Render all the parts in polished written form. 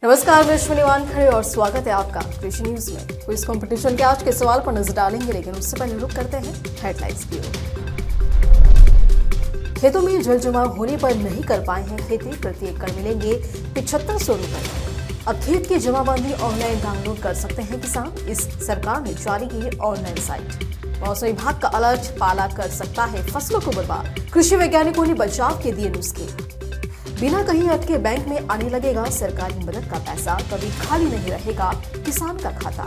नमस्कार, मैं अश्विनी वानखड़े और स्वागत है आपका कृषि न्यूज में। क्विज कंपटीशन के आज के सवाल पर नजर डालेंगे, लेकिन उससे पहले रुक करते हैं हेडलाइंस की ओर। खेतों में जल जमाव होने पर नहीं कर पाए हैं खेती, प्रति एकड़ मिलेंगे 7500 रुपए। अब खेत की जमाबंदी ऑनलाइन डाउनलोड कर सकते हैं किसान, इस सरकार ने जारी की ऑनलाइन साइट। मौसम विभाग का अलर्ट, पाला कर सकता है फसलों को बर्बाद। कृषि वैज्ञानिकों ने बचाव के दिए नुस्खे। बिना कहीं अटके बैंक में आने लगेगा सरकारी मदद का पैसा, कभी खाली नहीं रहेगा किसान का खाता।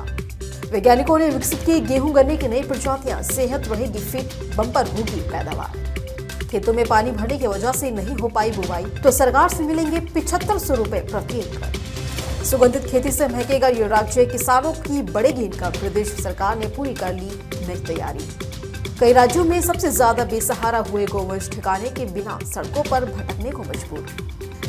वैज्ञानिकों ने विकसित की गेहूं गन्ने की नई प्रजातियां, सेहत रहेगी फिट, बम्पर होगी पैदावार। खेतों में पानी भरने की वजह से नहीं हो पाई बुवाई, तो सरकार से मिलेंगे 7500 रुपए प्रति एकड़। सुगंधित खेती से महकेगा ये राज्य, किसानों की बढ़ेगी इनकम। प्रदेश सरकार ने पूरी कर ली नई तैयारी। कई राज्यों में सबसे ज्यादा बेसहारा हुए गोवंश ठिकाने के बिना सड़कों पर भटकने को मजबूर।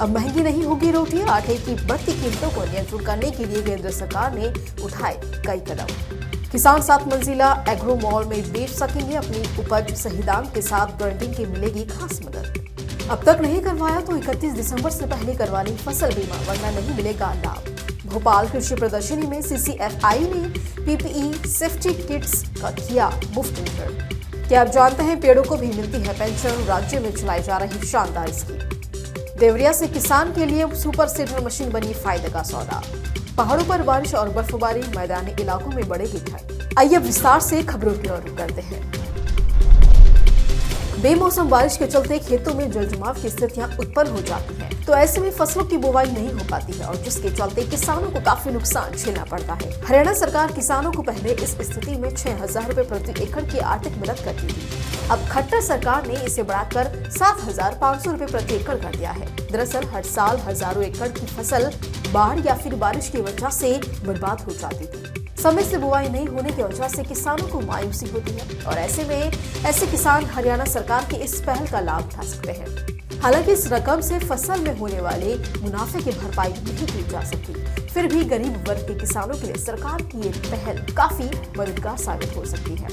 अब महंगी नहीं होगी रोटी, आटे की बढ़ती कीमतों को नियंत्रित करने के लिए केंद्र सरकार ने उठाए कई कदम। किसान 7 मंजिला एग्रो मॉल में बेच सकेंगे अपनी उपज, सही दाम के साथ ब्रांडिंग की मिलेगी खास मदद। अब तक नहीं करवाया तो 31 दिसंबर से पहले करवा लें फसल बीमा, वरना नहीं मिलेगा लाभ। भोपाल कृषि प्रदर्शनी में CCFI ने PPE सेफ्टी किट्स का किया मुफ्त वितरण। क्या आप जानते हैं पेड़ों को भी मिलती है पेंशन, राज्य में चलाई जा रही शानदार स्कीम। देवरिया से किसान के लिए सुपर सीडर मशीन बनी फायदे का सौदा। पहाड़ों पर बारिश और बर्फबारी, मैदानी इलाकों में बढ़ेगी ठंड। आइए विस्तार से खबरों की ओर करते हैं। बेमौसम बारिश के चलते खेतों में जल जमाव की स्थितियां उत्पन्न हो जाती हैं, तो ऐसे में फसलों की बुवाई नहीं हो पाती है और जिसके चलते किसानों को काफी नुकसान झेलना पड़ता है। हरियाणा सरकार किसानों को पहले इस स्थिति में 6000 रुपए प्रति एकड़ की आर्थिक मदद करती थी। अब खट्टर सरकार ने इसे बढ़ाकर 7500 रुपए प्रति एकड़ कर दिया है। दरअसल हर साल हजारों एकड़ की फसल बाढ़ या फिर बारिश की वजह से बर्बाद हो जाती थी। समय से बुवाई नहीं होने की वजह से किसानों को मायूसी होती है और ऐसे में ऐसे किसान हरियाणा सरकार की इस पहल का लाभ उठा सकते हैं। हालांकि इस रकम से फसल में होने वाले मुनाफे की भरपाई नहीं की जा सकती, फिर भी गरीब वर्ग के किसानों के लिए सरकार की ये पहल काफी मददगार साबित हो सकती है।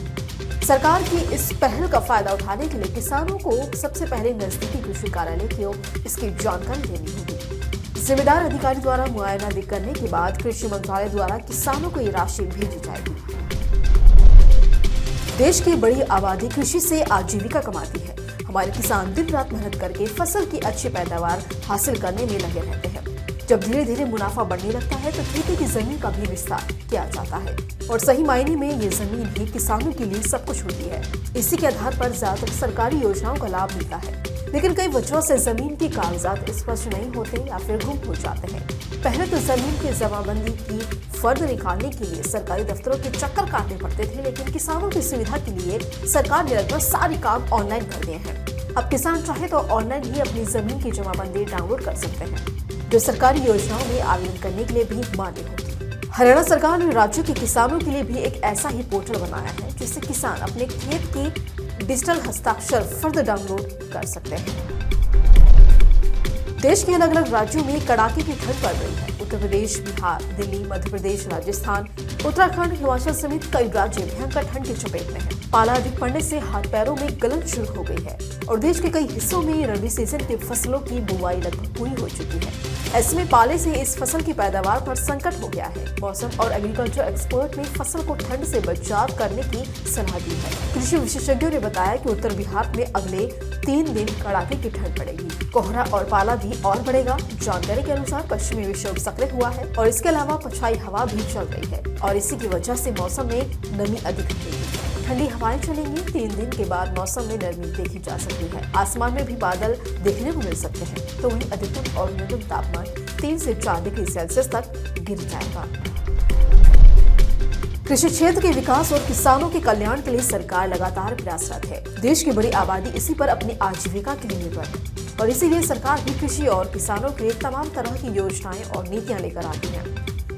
सरकार की इस पहल का फायदा उठाने के लिए किसानों को सबसे पहले नजदीकी कृषि कार्यालय को इसकी जानकारी देनी होगी। जिम्मेदार अधिकारी द्वारा मुआयना करने के बाद कृषि मंत्रालय द्वारा किसानों को ये राशि भेजी जाएगी। देश की बड़ी आबादी कृषि से आजीविका कमाती है। हमारे किसान दिन रात मेहनत करके फसल की अच्छी पैदावार हासिल करने में लगे रहते हैं। जब धीरे धीरे मुनाफा बढ़ने लगता है तो खेती की जमीन का भी विस्तार किया जाता है और सही मायने में ये जमीन ही किसानों के लिए सब कुछ होती है। इसी के आधार पर ज्यादातर सरकारी योजनाओं का लाभ मिलता है, लेकिन कई वजहों से जमीन के कागजात स्पष्ट नहीं होते या फिर गुम हो जाते हैं। पहले तो जमीन की जमाबंदी की फर्द निकालने के लिए सरकारी दफ्तरों के चक्कर काटने पड़ते थे, लेकिन किसानों की सुविधा के लिए सरकार ने लगभग सारे काम ऑनलाइन कर दिए हैं। अब किसान चाहे तो ऑनलाइन ही अपनी जमीन की जमाबंदी डाउनलोड कर सकते हैं, जो सरकारी योजनाओं में आवेदन करने के लिए भी मान्य होगी। हरियाणा सरकार ने राज्य के किसानों के लिए भी एक ऐसा ही पोर्टल बनाया है, जिससे किसान अपने खेत की डिजिटल हस्ताक्षर फर्द डाउनलोड कर सकते हैं। देश के अलग अलग राज्यों में कड़ाके की ठंड पड़ रही है। उत्तर प्रदेश, बिहार, दिल्ली, मध्य प्रदेश, राजस्थान, उत्तराखंड, हिमाचल समेत कई राज्य भयंकर ठंड की चपेट में हैं। पाला अधिक पड़ने से हाथ पैरों में गलन शुरू हो गई है और देश के कई हिस्सों में रबी सीजन की फसलों की बुवाई लगभग पूरी हो चुकी है। ऐसे में पाले से इस फसल की पैदावार पर संकट हो गया है। मौसम और एग्रीकल्चर एक्सपर्ट ने फसल को ठंड से बचाव करने की सलाह दी है। कृषि विशेषज्ञों ने बताया कि उत्तर बिहार में अगले 3 दिन कड़ाके की ठंड पड़ेगी। कोहरा और पाला भी और बढ़ेगा। जानकारी के अनुसार पश्चिमी विक्षोभ सक्रिय हुआ है और इसके अलावा पछाई हवा भी चल रही है और इसी की वजह से मौसम में नमी अधिक रहेगी। ठंडी हवाएं चलेंगी। 3 दिन के बाद मौसम में नरमी देखी जा सकती है। आसमान में भी बादल देखने को मिल सकते हैं, तो वहीं अधिकतम और न्यूनतम तापमान 3 से 4 डिग्री सेल्सियस तक गिर जाएगा। कृषि क्षेत्र के विकास और किसानों के कल्याण के लिए सरकार लगातार प्रयासरत है। देश की बड़ी आबादी इसी पर अपनी आजीविका के लिए निर्भर है और इसीलिए सरकार भी कृषि और किसानों के लिए तमाम तरह की योजनाएं और नीतियां लेकर आती है।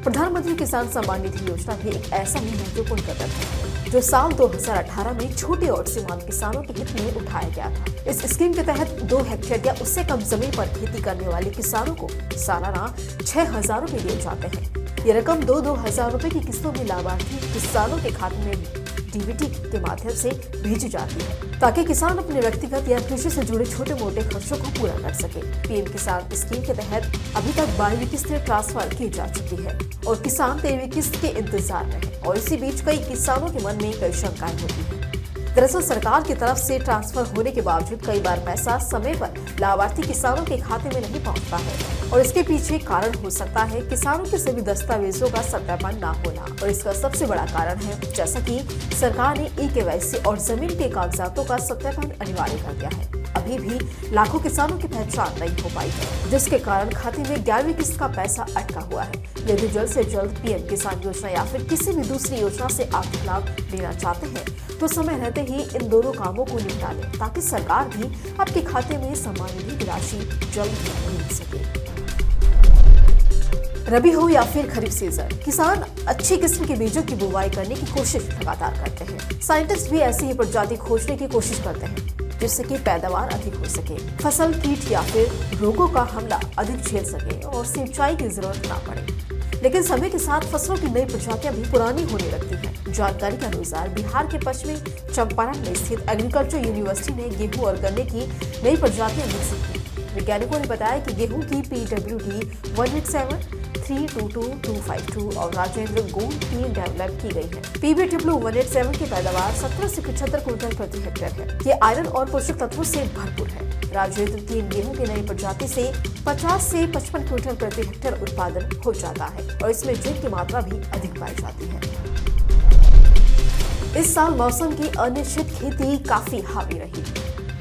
प्रधानमंत्री किसान सम्मान निधि योजना भी एक ऐसा ही महत्वपूर्ण कदम है, जो साल 2018 में छोटे और सीमांत किसानों के हित में उठाया गया था। इस स्कीम के तहत 2 हेक्टेयर या उससे कम जमीन पर खेती करने वाले किसानों को सालाना 6000 रुपए दिए जाते हैं। ये रकम 2-2 हजार रुपए की किस्तों में लाभार्थी किसानों के खाते में डीबीटी के माध्यम से भेजी जाती है ताकि किसान अपने व्यक्तिगत या कृषि से जुड़े छोटे मोटे खर्चों को पूरा कर सके। पीएम किसान स्कीम के तहत अभी तक 12वीं किस्तें ट्रांसफर की जा चुकी है और किसान 13वीं किस्त के इंतजार में है और इसी बीच कई किसानों के मन में कई शंकाएं होती है। दरअसल सरकार की तरफ से ट्रांसफर होने के बावजूद कई बार पैसा समय पर लाभार्थी किसानों के खाते में नहीं पहुंचता है और इसके पीछे कारण हो सकता है किसानों के सभी दस्तावेजों का सत्यापन न होना और इसका सबसे बड़ा कारण है जैसा कि सरकार ने ई-केवाईसी और जमीन के कागजातों का सत्यापन अनिवार्य कर दिया है। अभी भी लाखों किसानों की पहचान नहीं हो पाई है जिसके कारण खाते में 11वीं किस्त का पैसा अटका हुआ है। यदि जल्द से जल्द पीएम किसान योजना या फिर किसी भी दूसरी योजना से आर्थिक लाभ लेना चाहते हैं तो समय रहते ही इन दोनों कामों को निपटा लें ताकि सरकार भी आपके खाते में सम्मान निधि की राशि जल्द मिल सके। रबी हो या फिर खरीफ सीजन, किसान अच्छी किस्म के बीजों की बुवाई करने की कोशिश लगातार करते हैं। साइंटिस्ट भी ऐसी ही प्रजाति खोजने की कोशिश करते हैं जिससे कि पैदावार अधिक हो सके, फसल कीट या फिर रोगों का हमला अधिक झेल सके और सिंचाई की जरूरत ना पड़े। लेकिन समय के साथ फसलों की नई प्रजातियां भी पुरानी होने लगती हैं। जानकारी के अनुसार बिहार के पश्चिमी चंपारण में स्थित एग्रीकल्चर यूनिवर्सिटी ने गेहूं और गन्ने की नई प्रजातियां विकसित की। वैज्ञानिकों ने बताया कि गेहूं की PWD 187, 322, और राजेंद्र गोंड की डेवलप की गई है। PBW 187 की पैदावार 17 से 75 क्विंटल प्रति हेक्टेयर है। ये आयरन और पोषक तत्वों से भरपूर है। राजेंद्र 3 गेहूं की नई प्रजाति से 50 से 55 क्विंटल प्रति हेक्टेयर उत्पादन हो जाता है और इसमें जिंक की मात्रा भी अधिक पाई जाती है। इस साल मौसम की अनिश्चित खेती काफी हावी रही।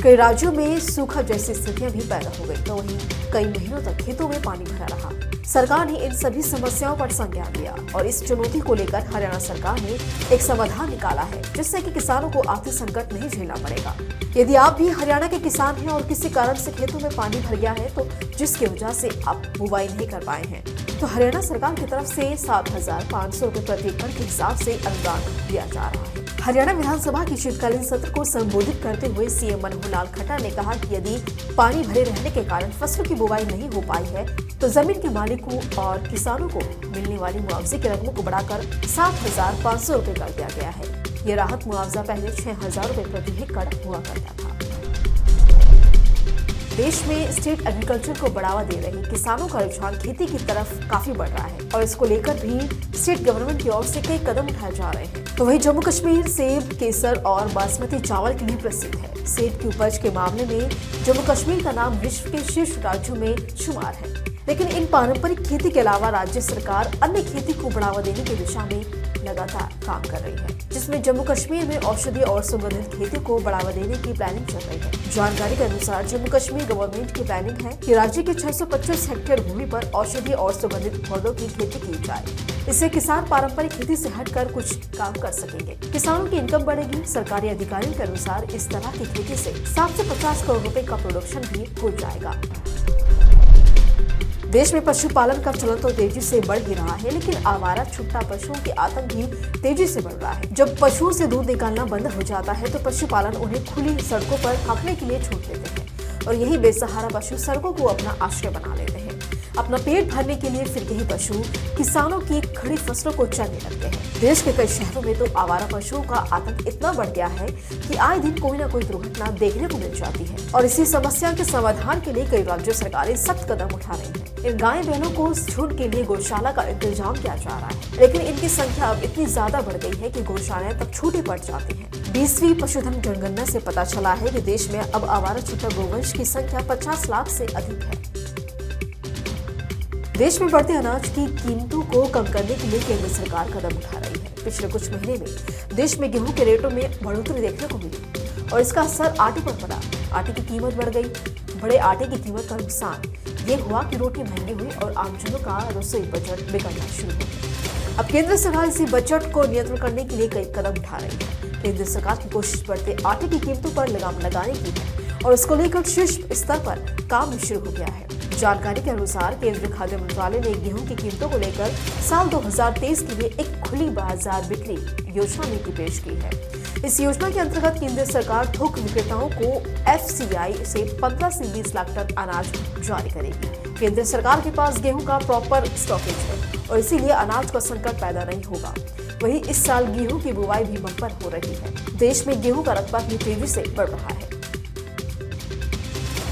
कई राज्यों में सूखा जैसी स्थितियां भी पैदा हो गई तो वहीं कई महीनों तक खेतों में पानी भरा रहा। सरकार ने इन सभी समस्याओं पर संज्ञान लिया और इस चुनौती को लेकर हरियाणा सरकार ने एक समाधान निकाला है जिससे कि किसानों को आर्थिक संकट नहीं झेलना पड़ेगा। यदि आप भी हरियाणा के किसान हैं और किसी कारण से खेतों में पानी भर गया है तो जिसकी वजह से आप बुवाई नहीं कर पाए हैं तो हरियाणा सरकार की तरफ से 7,500 रुपए प्रति एकड़ के हिसाब से अनुदान दिया जा रहा है। हरियाणा विधानसभा के शीतकालीन सत्र को संबोधित करते हुए सीएम मनोहर लाल खट्टर ने कहा कि यदि पानी भरे रहने के कारण फसलों की बुवाई नहीं हो पाई है तो जमीन के मालिकों और किसानों को मिलने वाली मुआवजे की रकम को बढ़ाकर 7,500 रुपए कर दिया गया है। ये राहत मुआवजा पहले 6,000 रुपए प्रति एकड़ हुआ करता था। देश में स्टेट एग्रीकल्चर को बढ़ावा दे रही किसानों का रुझान खेती की तरफ काफी बढ़ रहा है और इसको लेकर भी स्टेट गवर्नमेंट की ओर से कई कदम उठाए जा रहे हैं। तो वहीं जम्मू कश्मीर सेब, केसर और बासमती चावल के लिए प्रसिद्ध है। सेब की उपज के मामले में जम्मू कश्मीर का नाम विश्व के शीर्ष राज्यों में शुमार है। लेकिन इन पारंपरिक खेती के अलावा राज्य सरकार अन्य खेती को बढ़ावा देने की दिशा में लगातार काम कर रही है जिसमें जम्मू कश्मीर में औषधीय और सुगंधित खेती को बढ़ावा देने की प्लानिंग चल रही है। जानकारी के अनुसार जम्मू कश्मीर गवर्नमेंट की प्लानिंग है कि राज्य के 625 हेक्टेयर भूमि पर औषधीय और सुगंधित पौधों की खेती की जाए। इससे किसान पारंपरिक खेती से हटकर कुछ काम कर सकेंगे, किसानों की इनकम बढ़ेगी। सरकारी अधिकारियों के अनुसार इस तरह की खेती से 7 से 50 करोड़ रुपए का प्रोडक्शन भी हो जाएगा। देश में पशुपालन का चलन तो तेजी से बढ़ ही रहा है लेकिन आवारा छुट्टा पशुओं के आतंक भी तेजी से बढ़ रहा है। जब पशुओं से दूध निकालना बंद हो जाता है तो पशुपालन उन्हें खुली सड़कों पर हाँकने के लिए छोड़ देते हैं और यही बेसहारा पशु सड़कों को अपना आश्रय बना लेते हैं। अपना पेट भरने के लिए फिर यही पशु किसानों की खड़ी फसलों को चरने लगते हैं। देश के कई शहरों में तो आवारा पशुओं का आतंक इतना बढ़ गया है कि आए दिन कोई न कोई दुर्घटना देखने को मिल जाती है और इसी समस्या के समाधान के लिए कई राज्य सरकारें सख्त कदम उठा रही हैं। इन गाय बैलों को झुंड के लिए गौशाला का इंतजाम किया जा रहा है लेकिन इनकी संख्या अब इतनी ज्यादा बढ़ गई है कि गौशालाएं तब छूटी पड़ जाती हैं। 20वीं पशुधन जनगणना से पता चला है कि देश में अब आवारा छुट्टा गोवंश की संख्या 50 लाख से अधिक है। देश में बढ़ते अनाज की कीमतों को कम करने के लिए केंद्र सरकार कदम उठा रही है। पिछले कुछ महीने में देश में गेहूं के रेटों में बढ़ोतरी देखने को मिली और इसका असर आटे पर पड़ा। आटे की कीमत बढ़ गई। बड़े आटे की कीमत का नुकसान ये हुआ कि रोटी महंगी हुई और आमजनों का रसोई बजट बिगड़ना शुरू हो गया। अब केंद्र सरकार इसी बजट को नियंत्रण करने के लिए कई कदम उठा रही है। केंद्र सरकार की कोशिश बढ़ते आटे की कीमतों पर लगाम लगाने की है और इसको लेकर शीर्ष स्तर पर काम शुरू हो गया है। जानकारी के अनुसार केंद्रीय खाद्य मंत्रालय ने गेहूं की कीमतों को लेकर साल 2023 के लिए एक खुली बाजार बिक्री योजना नीति पेश की है। इस योजना के अंतर्गत केंद्र सरकार थोक विक्रेताओं को FCI से 15 से 20 लाख टन अनाज जारी करेगी। केंद्र सरकार के पास गेहूं का प्रॉपर स्टॉकेज है और इसीलिए अनाज का संकट पैदा नहीं होगा। वहीं इस साल गेहूं की बुआई भी बम्पर हो रही है। देश में गेहूं का रकबा भी तेजी से बढ़ रहा है।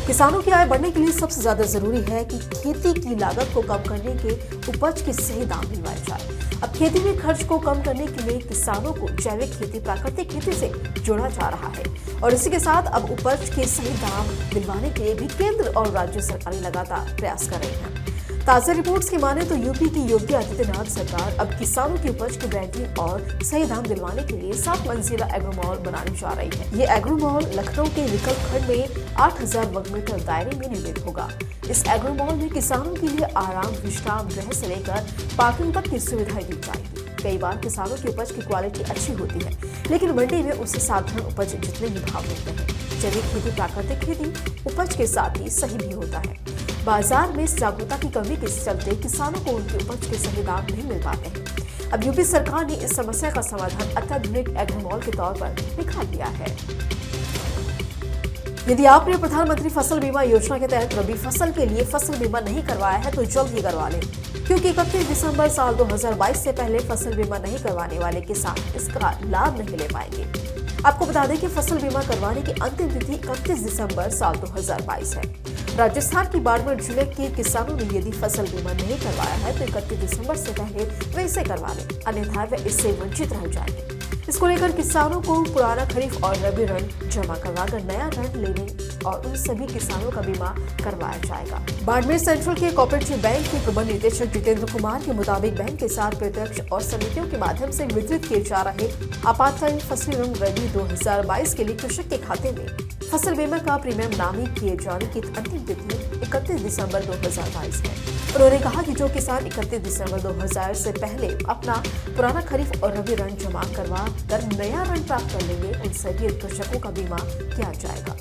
किसानों की आय बढ़ने के लिए सबसे ज्यादा जरूरी है कि खेती की लागत को कम करने के उपज के सही दाम दिलवाए जाए। अब खेती में खर्च को कम करने के लिए किसानों को जैविक खेती, प्राकृतिक खेती से जोड़ा जा रहा है और इसी के साथ अब उपज के सही दाम दिलवाने के लिए भी केंद्र और राज्य सरकारें लगातार प्रयास कर रही हैं। ताजा रिपोर्ट्स की माने तो यूपी की योगी आदित्यनाथ सरकार अब किसानों की उपज की ब्रांडिंग और सही दाम दिलवाने के लिए 7 मंजिला एग्रो मॉल बनाने जा रही है। ये एग्रो मॉल लखनऊ के विकल्प खंड में 8000 वर्ग मीटर दायरे में निर्मित होगा। इस एग्रो मॉल में किसानों के लिए आराम, विश्राम गृह से लेकर पार्किंग तक की सुविधाएं दी जाएगी। कई बार किसानों की उपज की क्वालिटी अच्छी होती है, लेकिन मंडी में उससे साधारण उपज जितने ही भाव मिलते हैं। जैविक खेती, प्राकृतिक खेती उपज के साथ ही सही भी होता है। बाजार में जागरूकता की कमी के चलते किसानों को उनकी उपज के सही दाम नहीं मिल पाते हैं। अब यूपी सरकार ने इस समस्या का समाधान अत्याधुनिक एग्रो मॉल के तौर पर निकाल लिया है। यदि आपने प्रधानमंत्री फसल बीमा योजना के तहत रबी फसल के लिए फसल बीमा नहीं करवाया है तो जल्द ही करवा लें, क्योंकि 31 दिसंबर साल 2022 से पहले फसल बीमा नहीं करवाने वाले किसान इसका लाभ नहीं ले पाएंगे। आपको बता दें कि फसल बीमा करवाने की अंतिम तिथि 31 दिसंबर साल 2022 है। राजस्थान की बाड़मेर जिले के किसानों ने यदि फसल बीमा नहीं करवाया है तो 31 दिसंबर से पहले वे इसे करवा लें, अन्यथा वे इससे वंचित रह जाएंगे। इसको लेकर किसानों को पुराना खरीफ और रबी ऋण जमा करवाकर नया ऋण लेने और उन सभी किसानों का बीमा करवाया जाएगा। बाड़मेर सेंट्रल के कोऑपरेटिव बैंक के प्रबंध निदेशक जितेंद्र कुमार के मुताबिक बैंक के साथ प्रत्यक्ष और समितियों के माध्यम से वितरित किए जा रहे आपातकालीन फसली ऋण रबी 2022 के लिए कृषक के खाते में फसल बीमा का प्रीमियम नामित किए जाने की अंतिम तिथि 31 दिसंबर 2022 है। उन्होंने कहा कि जो किसान 31 दिसंबर 2000 से पहले अपना पुराना खरीफ और रबी ऋण जमा करवा कर नया ऋण प्राप्त कर लेंगे, उन सभी कृषकों का बीमा किया जाएगा।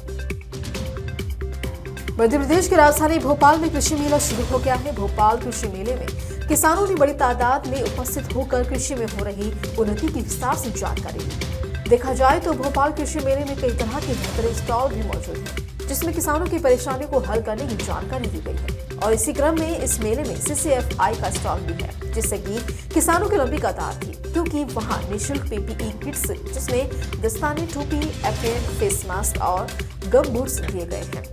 मध्य प्रदेश की राजधानी भोपाल में कृषि मेला शुरू हो गया है। भोपाल कृषि मेले में किसानों ने बड़ी तादाद में उपस्थित होकर कृषि में हो रही उन्नति की विस्तार से जानकारी ली। देखा जाए तो भोपाल कृषि मेले में कई तरह के बेहतरीन स्टॉल भी मौजूद हैं, जिसमें किसानों की परेशानी को हल करने की जानकारी दी गई है। और इसी क्रम में इस मेले में CCFI का स्टॉल भी है, जिससे कि किसानों की लंबी कतार थी, क्योंकि वहां निःशुल्क PPE किट्स जिसमें दस्ताने, टोपी, एप्रन, फेस मास्क और गम बूट्स दिए गए हैं।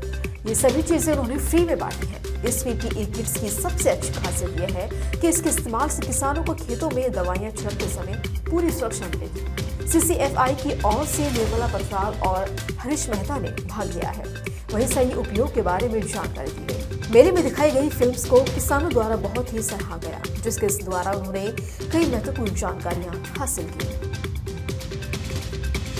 ये सभी चीजें उन्होंने फ्री में बांटी है। इस PPE किट्स की सबसे अच्छी खासियत यह है कि इसके इस्तेमाल से किसानों को खेतों में दवाइयां छिड़कते समय पूरी सुरक्षा मिलेगी। CCFI की ओर से निर्मला पटवाल और हरीश मेहता ने भाग लिया है। वहीं सही उपयोग के बारे में जानकारी दी गई। मेले में दिखाई गई फिल्म्स को किसानों द्वारा बहुत ही सराहा गया, जिसके द्वारा उन्होंने कई महत्वपूर्ण जानकारियां हासिल की।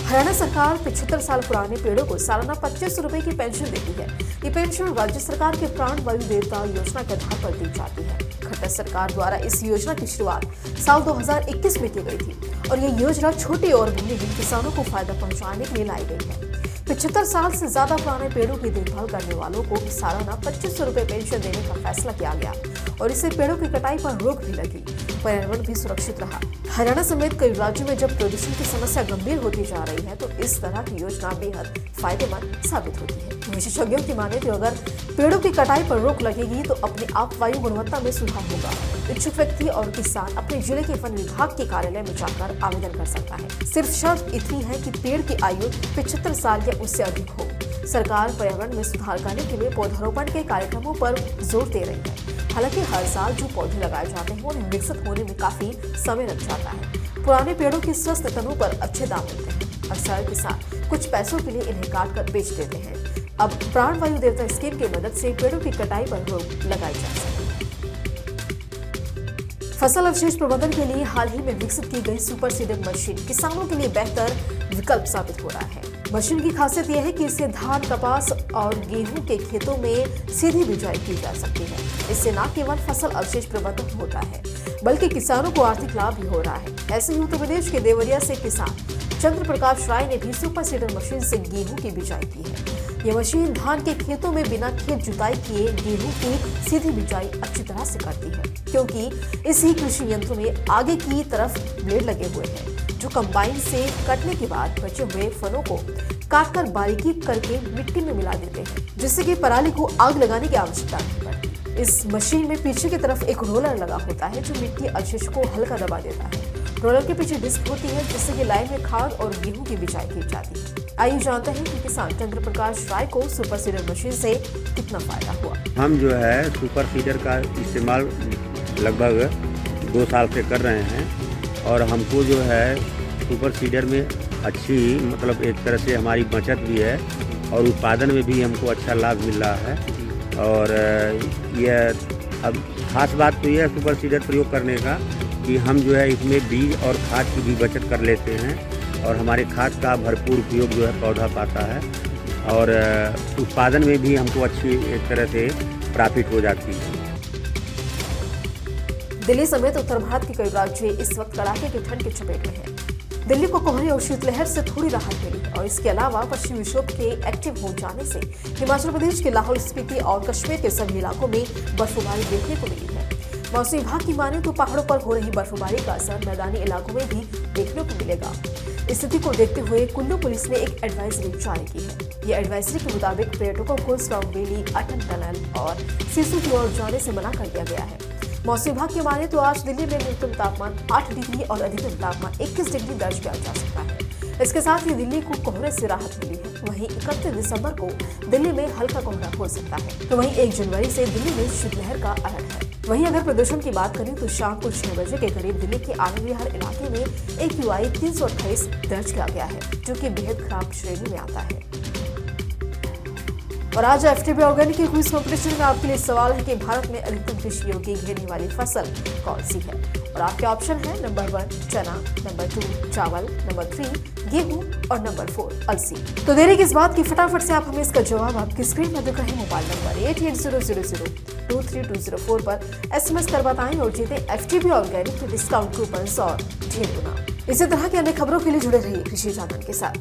हरियाणा सरकार 75 साल पुराने पेड़ों को सालाना 2500 रुपए की पेंशन देती है। ये पेंशन राज्य सरकार के प्राण वायु देवता योजना के आधार पर दी जाती है। खट्टर सरकार द्वारा इस योजना की शुरुआत साल 2021 में की गई थी और ये योजना छोटे और भूमिहीन किसानों को फायदा पहुंचाने के लिए लाई गई है। 75 साल से ज्यादा पुराने पेड़ों की देखभाल करने वालों को सालाना 2500 रुपए पेंशन देने का फैसला किया गया और इससे पेड़ों की कटाई पर रोक भी लगी, पर्यावरण भी सुरक्षित रहा। हरियाणा समेत कई राज्यों में जब प्रदूषण की समस्या गंभीर होती जा रही है तो इस तरह की योजना बेहद फायदेमंद साबित होती है। विशेषज्ञों की माने तो अगर पेड़ों की कटाई पर रोक लगेगी तो अपने आप वायु गुणवत्ता में सुधार होगा। इच्छुक व्यक्ति और किसान अपने जिले के वन विभाग के कार्यालय में जाकर आवेदन कर सकता है। सिर्फ शर्त इतनी है कि पेड़ की आयु 75 साल या उससे अधिक हो। सरकार पर्यावरण में सुधार करने के लिए पौधारोपण के कार्यक्रमों पर जोर दे रही है। हालांकि हर साल जो पौधे लगाए जाते हैं उन्हें विकसित होने में काफी समय लग जाता है। पुराने पेड़ों के स्वस्थ तनों पर अच्छे दाम मिलते हैं। अक्सर किसान कुछ पैसों के लिए इन्हें काट कर बेच देते हैं। अब प्राण वायु देवता स्कीम की मदद से पेड़ों की कटाई पर रोक लगाई जा सकती है। फसल अवशेष प्रबंधन के लिए हाल ही में विकसित की गई सुपर सीडर मशीन किसानों के लिए बेहतर विकल्प साबित हो रहा है। मशीन की खासियत यह है कि इससे धान, कपास और गेहूं के खेतों में सीधी बिजाई की जा सकती है। इससे न केवल फसल अवशेष प्रबंधन होता है बल्कि किसानों को आर्थिक लाभ भी हो रहा है। ऐसे ही उत्तर प्रदेश के देवरिया से किसान चंद्र प्रकाश राय ने भी सुपर सीडर मशीन से गेहूं की बिजाई की है। यह मशीन धान के खेतों में बिना खेत जुताई किए गेहूं की सीधी बिजाई अच्छी तरह से करती है, क्योंकि इसी कृषि यंत्रों में आगे की तरफ ब्लेड लगे हुए हैं जो कंबाइन से कटने के बाद बचे हुए फलों को काटकर बारीकी करके मिट्टी में मिला देते हैं, जिससे कि पराली को आग लगाने की आवश्यकता नहीं पड़ती। इस मशीन में पीछे की तरफ एक रोलर लगा होता है जो मिट्टी अवशेष को हल्का दबा देता है। रोलर के पीछे डिस्क होती है जिससे कि लाइन में खाद और गेहूं की बिजाई की जाती है। आइए जानते हैं कि किसान चंद्र प्रकाश राय को सुपर सीडर मशीन से कितना फायदा हुआ। हम जो है सुपर सीडर का इस्तेमाल लगभग 2 साल से कर रहे हैं और हमको जो है सुपर सीडर में अच्छी मतलब एक तरह से हमारी बचत भी है और उत्पादन में भी हमको अच्छा लाभ मिल रहा है। और यह अब खास बात तो यह है सुपर सीडर प्रयोग करने का कि हम जो है इसमें बीज और खाद की भी बचत कर लेते हैं और हमारे खाद का भरपूर उपयोग जो है पौधा पाता है और उत्पादन में भी हमको अच्छी एक तरह से प्रॉफिट हो जाती है। दिल्ली समेत उत्तर भारत के कई राज्य इस वक्त कड़ाके की ठंड की चपेट में हैं। दिल्ली को कोहरे और शीतलहर से थोड़ी राहत मिली और इसके अलावा पश्चिमी विक्षोभ के एक्टिव हो जाने से हिमाचल प्रदेश के लाहौल स्पीति और कश्मीर के सभी इलाकों में बर्फबारी देखने को मिली है। मौसम विभाग की माने तो पहाड़ों पर हो रही बर्फबारी का असर मैदानी इलाकों में भी देखने को मिलेगा। स्थिति को देखते हुए कुल्लू पुलिस ने एक एडवाइजरी जारी की है। ये एडवाइजरी के मुताबिक पर्यटकों को स्ट्रॉन्ग वैली, अटल टनल और सिसु की ओर जाने से मना कर दिया गया है। मौसम विभाग की माने तो आज दिल्ली में न्यूनतम तापमान 8 डिग्री और अधिकतम तापमान 21 डिग्री दर्ज किया जा सकता है। इसके साथ ही दिल्ली को कोहरे से राहत मिली है। वहीं 31 दिसंबर को दिल्ली में हल्का कोहरा हो सकता है तो वहीं 1 जनवरी से दिल्ली में शीतलहर का अलर्ट है। वहीं अगर प्रदूषण की बात करें तो शाम को 6 बजे के करीब दिल्ली के आनंद विहार इलाके में AQI 328 दर्ज किया गया है जो कि बेहद खराब श्रेणी में आता है। और आज FTB ऑर्गेनिक के क्विज कॉम्पिटिशन में आपके लिए सवाल है कि भारत में अधिकतम कृषि योग्य घेरने वाली फसल कौन सी है। और आपके ऑप्शन है नंबर 1 चना, नंबर 2 चावल, नंबर 3 गेहूं और नंबर 4 अलसी। तो देरी किस बात की, फटाफट से आप हमें इसका जवाब आपकी स्क्रीन पर दिख रहे मोबाइल नंबर 8800023204 पर SMS कर बताएं और जीते FTB ऑर्गेनिक के डिस्काउंट कूपन और ढेर गुना। इसी तरह की अन्य खबरों के लिए जुड़े रहिए कृषि जानन के साथ।